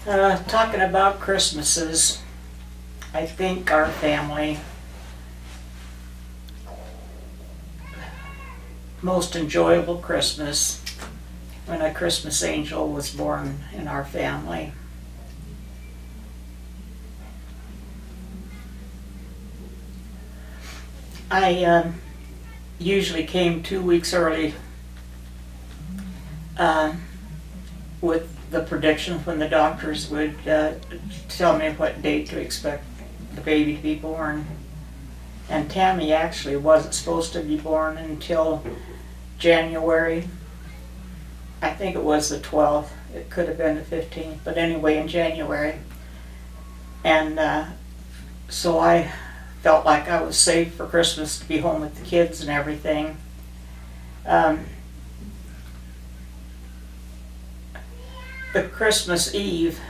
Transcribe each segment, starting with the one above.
Talking about Christmases, I think our family most enjoyable Christmas when a Christmas angel was born in our family. I usually came 2 weeks early with the predictions when the doctors would tell me what date to expect the baby to be born. And Tammy actually wasn't supposed to be born until January. I think it was the 12th. It could have been the 15th, but anyway, in January. And so I felt like I was safe for Christmas to be home with the kids and everything. The Christmas Eve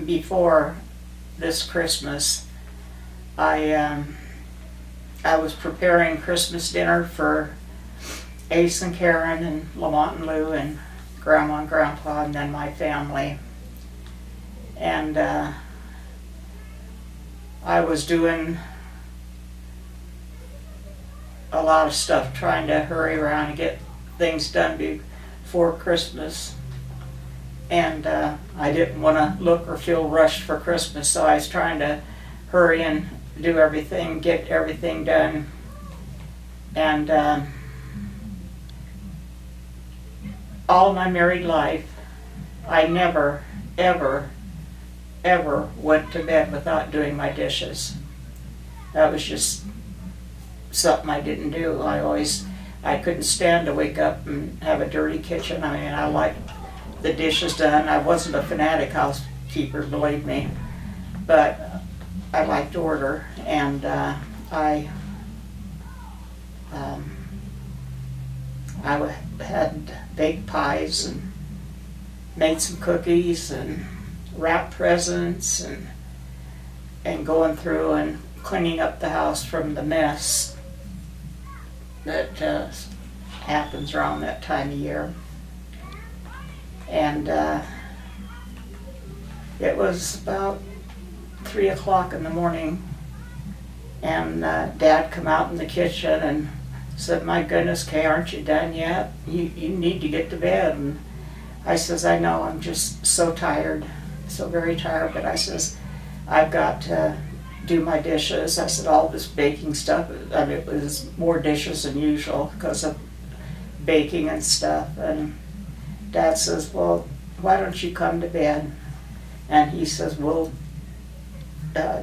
before this Christmas, I was preparing Christmas dinner for Ace and Karen and Lamont and Lou and Grandma and Grandpa and then my family. And I was doing a lot of stuff, trying to hurry around and get things done before Christmas. And I didn't want to look or feel rushed for Christmas, so I was trying to hurry and do everything, get everything done. And all my married life, I never, ever, ever went to bed without doing my dishes. That was just something I didn't do. I couldn't stand to wake up and have a dirty kitchen. I mean, I liked the dishes done. I wasn't a fanatic housekeeper, believe me, but I liked order, and I had baked pies and made some cookies and wrapped presents and going through and cleaning up the house from the mess that happens around that time of year. And it was about 3 o'clock in the morning, and Dad come out in the kitchen and said, "My goodness, Kay, aren't you done yet? You need to get to bed." And I says, "I know, I'm just so tired, so very tired," but I says, "I've got to do my dishes." I said, all this baking stuff, I mean, it was more dishes than usual because of baking and stuff. And Dad says, "Well, why don't you come to bed?" And he says, "We'll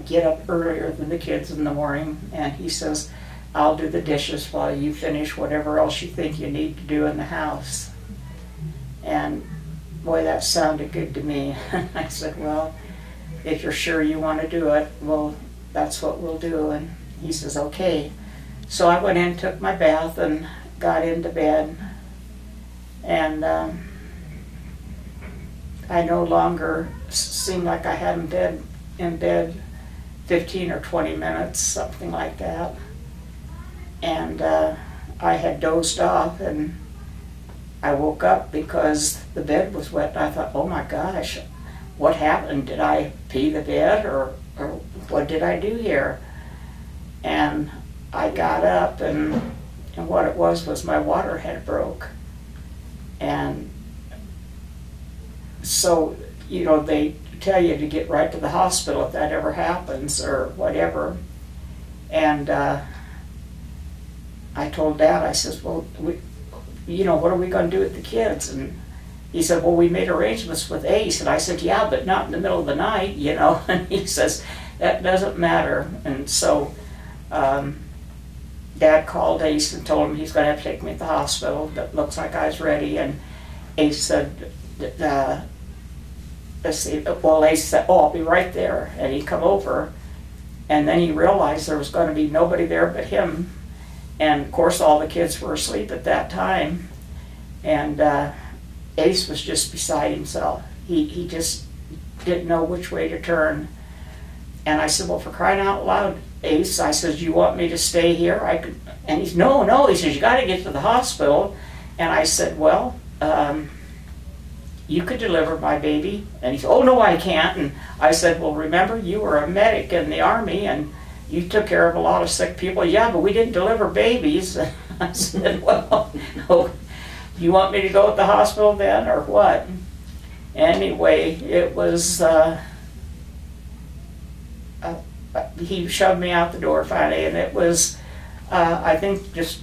get up earlier than the kids in the morning." And he says, "I'll do the dishes while you finish whatever else you think you need to do in the house." And boy, that sounded good to me. I said, "Well, if you're sure you want to do it, well, that's what we'll do." And he says, "Okay." So I went in, took my bath, and got into bed. And I no longer seemed like I hadn't been in bed 15 or 20 minutes, something like that. And I had dozed off, and I woke up because the bed was wet. And I thought, oh my gosh, what happened? Did I pee the bed, or what did I do here? And I got up, and what it was my water had broke. And so, you know, they tell you to get right to the hospital if that ever happens or whatever. And I told Dad, I says, "Well, what are we going to do with the kids?" And he said, "Well, we made arrangements with Ace." And I said, "Yeah, but not in the middle of the night, you know." And he says, "That doesn't matter." And so Dad called Ace and told him he's going to have to take me to the hospital. That looks like I was ready. And Ace said, Ace said, "Oh, I'll be right there." And he come over, and then he realized there was going to be nobody there but him. And of course, all the kids were asleep at that time. And Ace was just beside himself. He just didn't know which way to turn. And I said, "Well, for crying out loud, Ace," I said, "do you want me to stay here?" And he's, no. He says, "You got to get to the hospital." And I said, "Well, you could deliver my baby. And he said, oh, no, I can't. And I said, well, remember, you were a medic in the Army, and you took care of a lot of sick people. Yeah, but we didn't deliver babies. I said, well, no, you want me to go to the hospital then, or what? Anyway, it was, he shoved me out the door finally, and it was, I think, just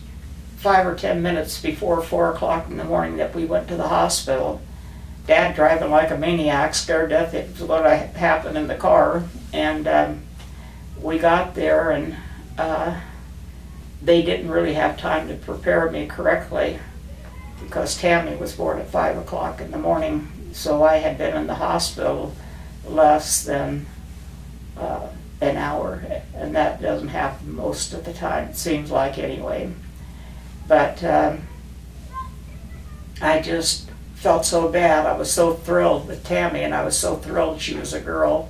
5 or 10 minutes before 4 o'clock in the morning that we went to the hospital. Dad driving like a maniac, scared to death it was going to happen in the car, and we got there, and they didn't really have time to prepare me correctly because Tammy was born at 5 o'clock in the morning, so I had been in the hospital less than an hour, and that doesn't happen most of the time, it seems like anyway. But I just felt so bad. I was so thrilled with Tammy, and I was so thrilled she was a girl.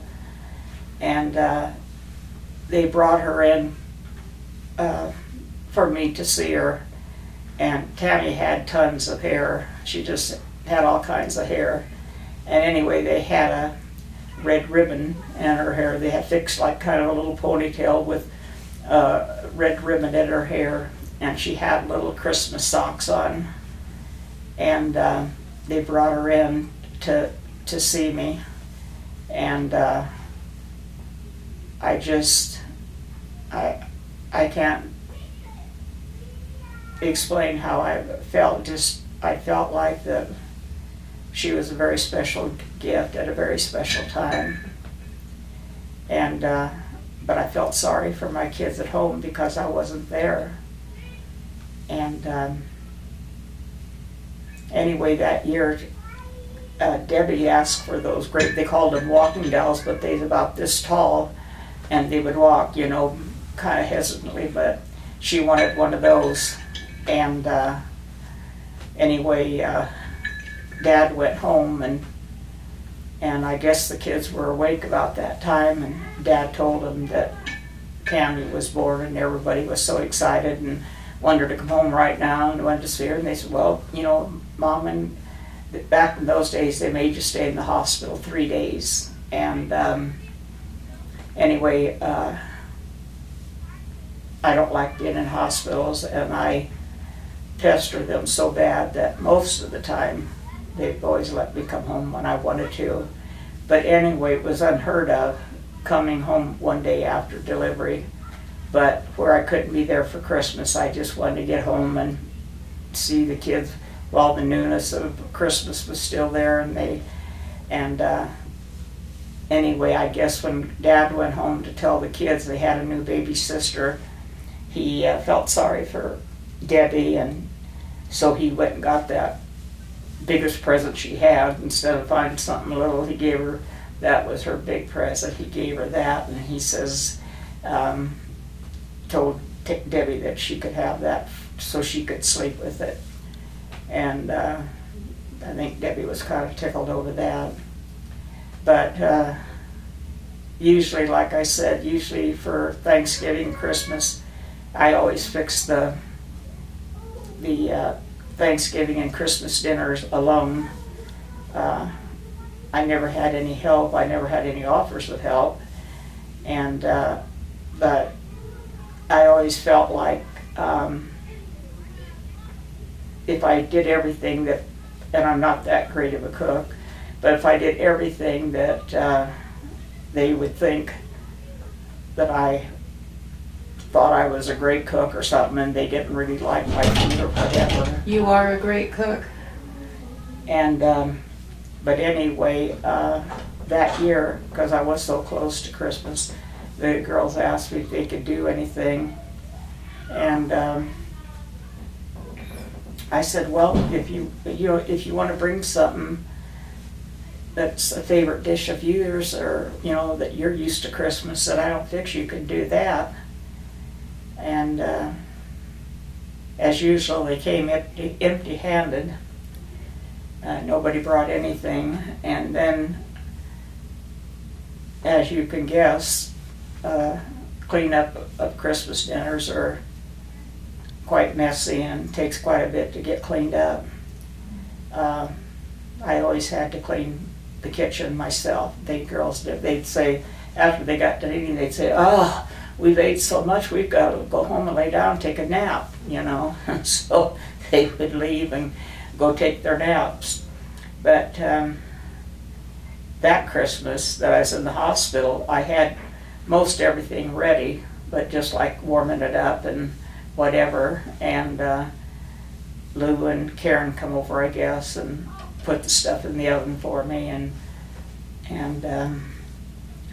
And they brought her in for me to see her. And Tammy had tons of hair. She just had all kinds of hair. And anyway, they had a red ribbon in her hair. They had fixed like kind of a little ponytail with red ribbon in her hair. And she had little Christmas socks on. And they brought her in to see me. And I can't explain how I felt. Just I felt like that she was a very special gift at a very special time. And but I felt sorry for my kids at home because I wasn't there. And anyway, that year, Debbie asked for those great, they called them walking dolls, but they was about this tall, and they would walk, you know, kind of hesitantly, but she wanted one of those. And anyway, Dad went home, and I guess the kids were awake about that time, and Dad told them that Tammy was born, and everybody was so excited and wanted her to come home right now and wanted to see her. And they said, well, you know, Mom, and back in those days they made you stay in the hospital 3 days. And anyway, I don't like being in hospitals, and I pester them so bad that most of the time they've always let me come home when I wanted to. But anyway, it was unheard of coming home one day after delivery. But where I couldn't be there for Christmas, I just wanted to get home and see the kids while the newness of Christmas was still there. And anyway, I guess when Dad went home to tell the kids they had a new baby sister, he felt sorry for Debbie, and so he went and got that biggest present she had. Instead of finding something little, he gave her, that was her big present, he gave her that, and he says, told Debbie that she could have that so she could sleep with it. And I think Debbie was kind of tickled over that. But usually, like I said, usually for Thanksgiving, Christmas, I always fix the Thanksgiving and Christmas dinners alone. I never had any help. I never had any offers of help. And but I always felt like if I did everything that, and I'm not that great of a cook, but if I did everything that they would think that I thought I was a great cook or something, and they didn't really like my food or whatever. You are a great cook. And but anyway, that year, because I was so close to Christmas, the girls asked me if they could do anything, and I said, well, if you want to bring something that's a favorite dish of yours, or that you're used to Christmas, that I don't think you could do that. And as usual, they came empty-handed. Nobody brought anything, and then, as you can guess, cleanup of Christmas dinners are quite messy and takes quite a bit to get cleaned up. I always had to clean the kitchen myself. They girls did. They'd say, after they got done eating, they'd say, "Oh, we've ate so much, we've got to go home and lay down and take a nap," you know. So they would leave and go take their naps. But that Christmas that I was in the hospital, I had most everything ready, but just like warming it up and whatever. And Lou and Karen come over, I guess, and put the stuff in the oven for me, and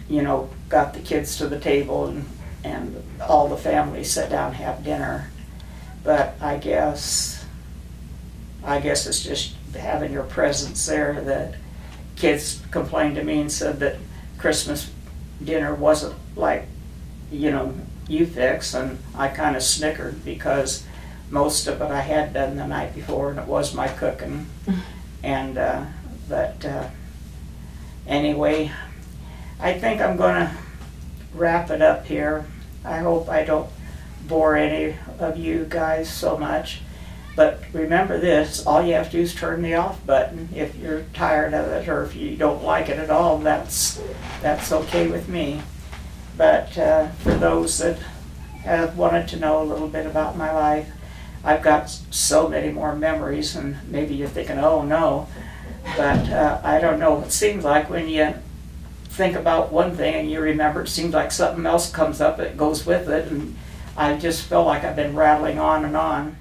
you know, got the kids to the table, and all the family sat down and have dinner. But I guess it's just having your presence there that kids complained to me and said that Christmas dinner wasn't like, you know, you fix, and I kind of snickered because most of it I had done the night before, and it was my cooking. And but anyway, I think I'm gonna wrap it up here. I hope I don't bore any of you guys so much. But remember this, all you have to do is turn the off button. If you're tired of it or if you don't like it at all, that's okay with me. But for those that have wanted to know a little bit about my life, I've got so many more memories, and maybe you're thinking, oh no, but I don't know. It seems like when you think about one thing and you remember, it seems like something else comes up that goes with it, and I just feel like I've been rattling on and on.